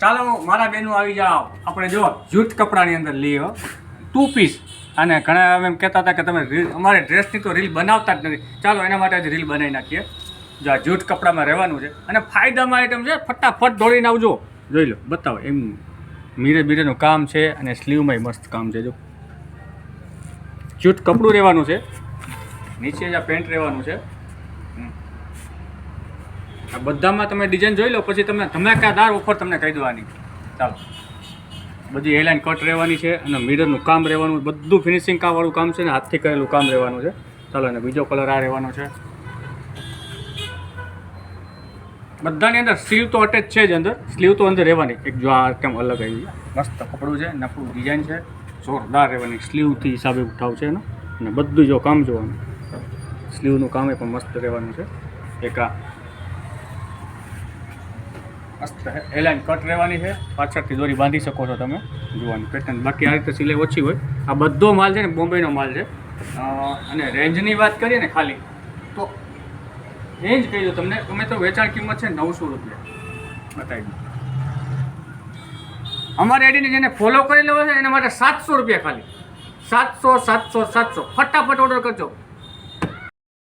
ચાલો મારા બહેનો આવી જાઓ, આપણે જો જૂઠ કપડાની અંદર લઈએ 2 પીસ. અને ઘણા એમ કહેતા હતા કે તમે રીલ, અમારે ડ્રેસની તો રીલ બનાવતા જ નથી. ચાલો એના માટે જ રીલ બનાવી નાખીએ. જો આ જૂઠ કપડામાં રહેવાનું છે અને ફાયદામાં આઈટમ છે. ફટાફટ દોડીને આવજો, જોઈ લો, બતાવો. એમ મીરે બીરેનું કામ છે અને સ્લીવમાંય મસ્ત કામ છે. જો જૂઠ કપડું રહેવાનું છે, નીચે જ આ પેન્ટ રહેવાનું છે. આ બધામાં તમે ડિઝાઇન જોઈ લો, પછી તમને ધમાકેદાર ઓફર તમને કહી દેવાની. ચાલો, બધી એલાઇન કટ રહેવાની છે અને મિરરનું કામ રહેવાનું, બધું ફિનિશિંગ કામવાળું કામ છે ને હાથથી કરેલું કામ રહેવાનું છે. ચાલો, અને બીજો કલર આ રહેવાનો છે. બધાની અંદર સ્લીવ તો અટેચ છે જ, અંદર સ્લીવ તો અંદર રહેવાની. એક જો આ કેમ અલગ આવી, મસ્ત કપડું છે, નકરું ડિઝાઇન છે, જોરદાર રહેવાની. સ્લીવથી હિસાબે ઉઠાવ છે એનો, અને બધું જો કામ જોવાનું, સ્લીવનું કામ એ પણ મસ્ત રહેવાનું છે. એક આ મસ્ત એલાઇન કટ રહેવાની છે, પાછળથી દોરી બાંધી શકો છો તમે, જોવાની પેટર્ન. બાકી આ રીતે સિલાઈ ઓછી હોય. આ બધો માલ છે ને બોમ્બેનો માલ છે. અને રેન્જની વાત કરીએ ને ખાલી, તો રેન્જ કહી દો તમને, તમે તો વેચાણ કિંમત છે 900 રૂપિયા બતાવી દો. અમારી આઈડીને જેને ફોલો કરી લેવો છે એના માટે 700 રૂપિયા ખાલી. 700 700 700 ફટાફટ ઓર્ડર કરજો.